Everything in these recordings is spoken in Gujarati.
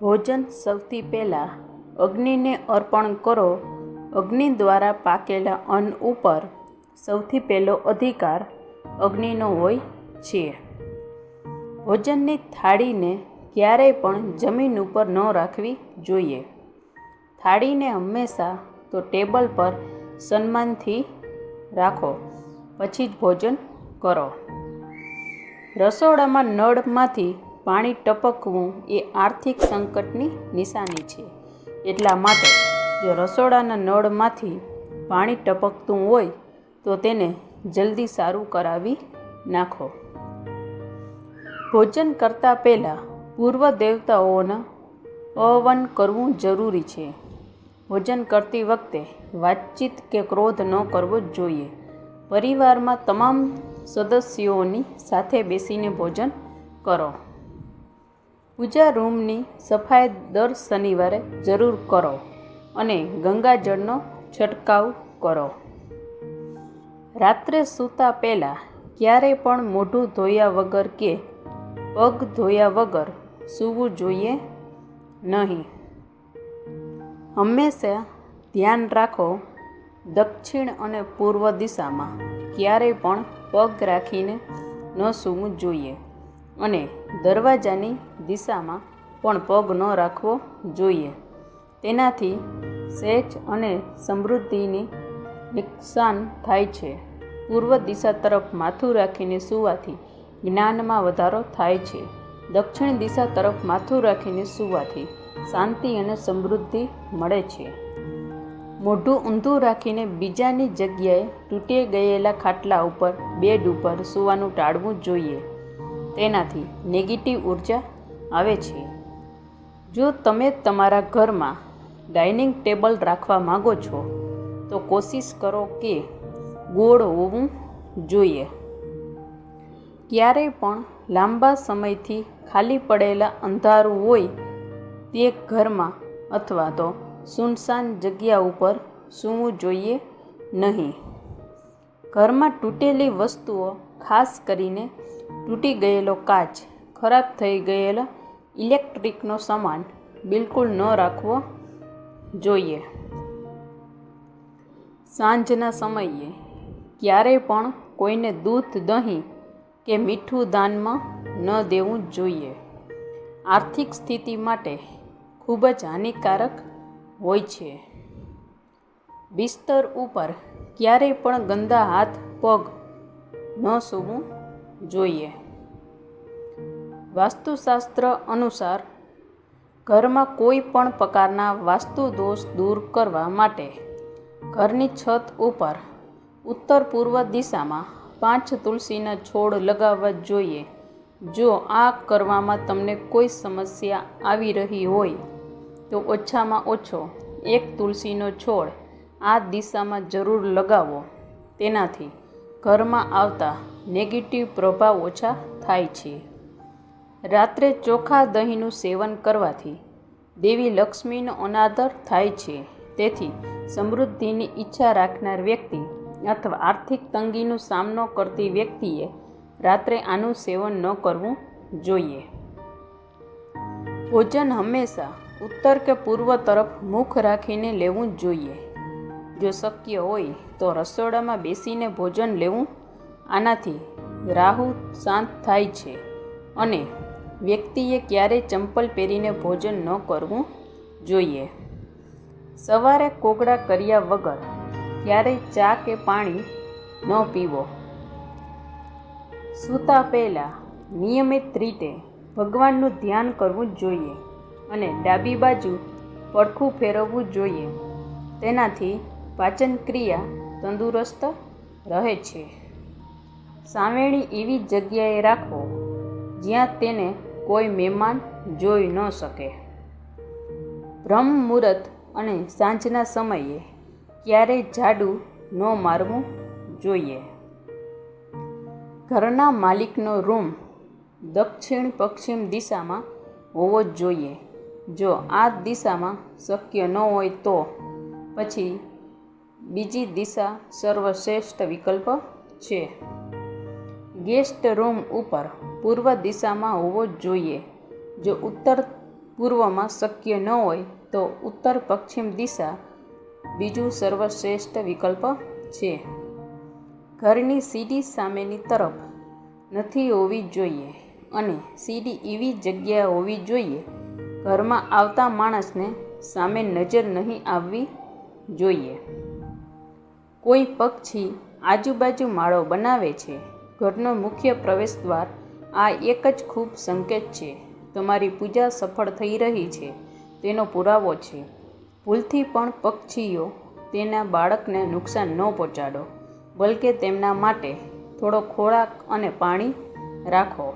ભોજન સૌથી પહેલાં અગ્નિને અર્પણ કરો. અગ્નિ દ્વારા પાકેલા અન્ન ઉપર સૌથી પહેલો અધિકાર અગ્નિનો હોય છે. ભોજનની થાળીને ક્યારેય પણ જમીન ઉપર ન રાખવી જોઈએ. થાળીને હંમેશા તો ટેબલ પર સન્માનથી રાખો, પછી જ ભોજન કરો. રસોડામાં નળમાંથી પાણી ટપકવું એ આર્થિક સંકટની નિશાની છે. એટલા માટે જો રસોડાના નળમાંથી પાણી ટપકતું હોય તો તેને જલ્દી સારું કરાવી નાખો. ભોજન કરતાં પહેલાં પૂર્વ દેવતાઓના અહવાન કરવું જરૂરી છે. ભોજન કરતી વખતે વાતચીત કે ક્રોધ ન કરવો જોઈએ. પરિવારમાં તમામ સદસ્યોની સાથે બેસીને ભોજન કરો. પૂજા રૂમની સફાઈ દર શનિવારે જરૂર કરો અને ગંગાજળનો છંટકાવ કરો. રાત્રે સૂતા પહેલાં ક્યારેય પણ મોઢું ધોયા વગર કે પગ ધોયા વગર સૂવું જોઈએ નહીં. હંમેશા ધ્યાન રાખો, દક્ષિણ અને પૂર્વ દિશામાં ક્યારેય પણ પગ રાખીને ન સૂવું જોઈએ અને દરવાજાની દિશામાં પણ પગ ન રાખવો જોઈએ. તેનાથી સેચ અને સમૃદ્ધિની નુકસાન થાય છે. પૂર્વ દિશા તરફ માથું રાખીને સૂવાથી જ્ઞાનમાં વધારો થાય છે. દક્ષિણ દિશા તરફ માથું રાખીને સૂવાથી શાંતિ અને સમૃદ્ધિ મળે છે. મોઢું ઊંધું રાખીને બીજાની જગ્યાએ તૂટી ગયેલા ખાટલા ઉપર, બેડ ઉપર સૂવાનું ટાળવું જોઈએ. તેનાથી નેગેટિવ ઉર્જા આવે છે. જો તમે તમારા ઘરમાં ડાઇનિંગ ટેબલ રાખવા માંગો છો તો કોશિશ કરો કે ગોળ હોવું જોઈએ. ક્યારેય પણ લાંબા સમયથી ખાલી પડેલા અંધારું હોય તે ઘરમાં અથવા તો સુનસાન જગ્યા ઉપર સૂવું જોઈએ નહીં. ઘરમાં તૂટેલી વસ્તુઓ, ખાસ કરીને તૂટી ગયેલો કાચ, ખરાબ થઈ ગયેલા ઇલેક્ટ્રિકનો સામાન બિલકુલ ન રાખવો જોઈએ. સાંજના સમયે ક્યારેય પણ કોઈને દૂધ, દહીં કે મીઠું દાનમાં ન દેવું જોઈએ. આર્થિક સ્થિતિ માટે ખૂબ જ હાનિકારક હોય છે. બિસ્તર ઉપર ક્યારેય પણ ગંદા હાથ પગ ન સૂવું જોઈએ. વાસ્તુશાસ્ત્ર અનુસાર ઘરમાં કોઈ પણ પ્રકારના વાસ્તુ દોષ દૂર કરવા માટે ઘરની છત ઉપર ઉત્તર પૂર્વ દિશામાં 5 તુલસીના છોડ લગાવવા જોઈએ. જો આ કરવામાં તમને કોઈ સમસ્યા આવી રહી હોય તો ઓછામાં ઓછો 1 તુલસીનો છોડ આ દિશામાં જરૂર લગાવો. તેનાથી ઘરમાં આવતા નેગેટિવ પ્રભાવ ઓછા થાય છે. રાત્રે ચોખા દહીંનું સેવન કરવાથી દેવી લક્ષ્મીનો અનાદર થાય છે. તેથી સમૃદ્ધિની ઈચ્છા રાખનાર વ્યક્તિ અથવા આર્થિક તંગીનો સામનો કરતી વ્યક્તિએ રાત્રે આનું સેવન ન કરવું જોઈએ. ભોજન હંમેશા ઉત્તર કે પૂર્વ તરફ મુખ રાખીને લેવું જોઈએ. જો શક્ય હોય તો રસોડામાં બેસીને ભોજન લેવું. આનાથી રાહુ શાંત થાય છે અને વ્યક્તિએ ક્યારેય ચંપલ પહેરીને ભોજન ન કરવું જોઈએ. સવારે કોગળા કર્યા વગર ક્યારેય ચા કે પાણી ન પીવો. સૂતા પહેલાં નિયમિત રીતે ભગવાનનું ધ્યાન કરવું જોઈએ અને ડાબી બાજુ પડખું ફેરવવું જોઈએ. તેનાથી પાચન ક્રિયા તંદુરસ્ત રહે છે. સાવેણી એવી જગ્યાએ રાખો જ્યાં તેને કોઈ મહેમાન જોઈ ન શકે. બ્રહ્મ મુહૂર્ત અને સાંજના સમયે ક્યારેય ઝાડુ ન મારવું જોઈએ. ઘરના માલિકનો રૂમ દક્ષિણ પશ્ચિમ દિશામાં હોવો જોઈએ. જો આ દિશામાં શક્ય ન હોય તો પછી બીજી દિશા સર્વશ્રેષ્ઠ વિકલ્પ છે. ગેસ્ટ રૂમ ઉપર પૂર્વ દિશામાં હોવો જોઈએ. જો ઉત્તર પૂર્વમાં શક્ય ન હોય તો ઉત્તર પશ્ચિમ દિશા બીજું સર્વશ્રેષ્ઠ વિકલ્પ છે. ઘરની સીધી સામેની તરફ નથી હોવી જોઈએ અને સીડી એવી જગ્યાએ હોવી જોઈએ ઘરમાં આવતા માણસને સામે નજર નહીં આવવી જોઈએ. કોઈ પક્ષી આજુબાજુ માળો બનાવે છે. ઘરનો મુખ્ય પ્રવેશદ્વાર આ એક જ ખૂબ સંકેત છે. તમારી પૂજા સફળ થઈ રહી છે તેનો પુરાવો છે. ભૂલથી પણ પક્ષીઓ તેના બાળકને નુકસાન ન પહોંચાડો, બલકે તેમના માટે થોડો ખોરાક અને પાણી રાખો.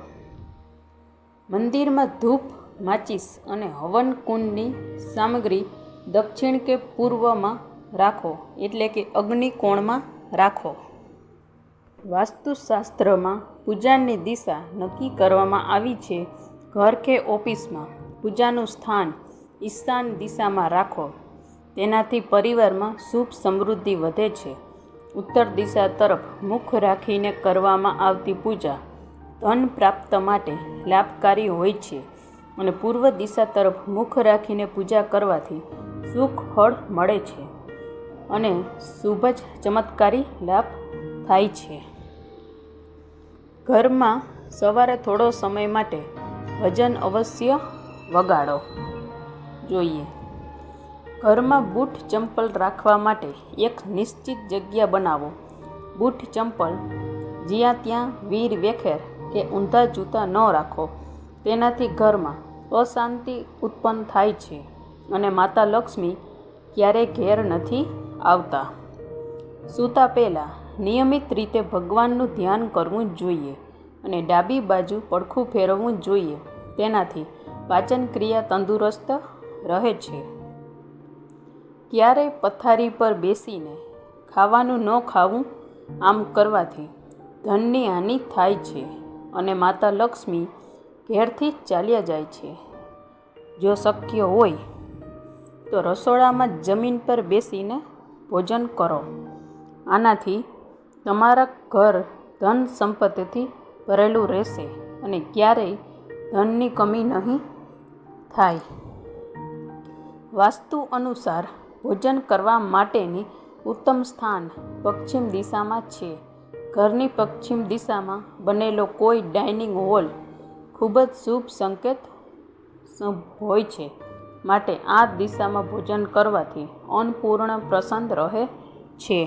મંદિરમાં ધૂપ, માચીસ અને હવન કુંડની સામગ્રી દક્ષિણ કે પૂર્વમાં રાખો, એટલે કે અગ્નિકોણમાં રાખો. વાસ્તુશાસ્ત્રમાં પૂજાની દિશા નક્કી કરવામાં આવી છે. ઘર કે ઓફિસમાં પૂજાનું સ્થાન ઈશાન દિશામાં રાખો. તેનાથી પરિવારમાં સુખ સમૃદ્ધિ વધે છે. ઉત્તર દિશા તરફ મુખ રાખીને કરવામાં આવતી પૂજા ધન પ્રાપ્ત માટે લાભકારી હોય છે અને પૂર્વ દિશા તરફ મુખ રાખીને પૂજા કરવાથી સુખ ફળ મળે છે અને શુભ જ ચમત્કારી લાભ થાય છે. ઘરમાં સવારે થોડો સમય માટે ભજન અવશ્ય વગાડો જોઈએ. ઘરમાં બૂટ ચંપલ રાખવા માટે એક નિશ્ચિત જગ્યા બનાવો. બૂટ ચંપલ જ્યાં ત્યાં વીર વેખેર કે ઊંધા જૂતા ન રાખો. તેનાથી ઘરમાં અશાંતિ ઉત્પન્ન થાય છે અને માતા લક્ષ્મી ક્યારેય ઘેર નથી આવતા. સૂતા પહેલાં નિયમિત રીતે ભગવાનનું ધ્યાન કરવું જોઈએ અને ડાબી બાજુ પડખું ફેરવવું જોઈએ. તેનાથી પાચન ક્રિયા તંદુરસ્ત રહે છે. ક્યારેય પથારી પર બેસીને ખાવાનું ન ખાવું. આમ કરવાથી ધનની હાનિ થાય છે અને માતા લક્ષ્મી ઘેરથી ચાલ્યા જાય છે. જો શક્ય હોય તો રસોડામાં જમીન પર બેસીને ભોજન કરો. આનાથી તમારા ઘર ધન સંપત્તિથી ભરેલું રહેશે અને ક્યારેય ધનની કમી નહીં થાય. વાસ્તુ અનુસાર ભોજન કરવા માટેની ઉત્તમ સ્થાન પશ્ચિમ દિશામાં છે. ઘરની પશ્ચિમ દિશામાં બનેલો કોઈ ડાઇનિંગ હોલ ખૂબ જ શુભ સંકેત હોય છે. માટે આ દિશામાં ભોજન કરવાથી અન્નપૂર્ણા પ્રસન્ન રહે છે.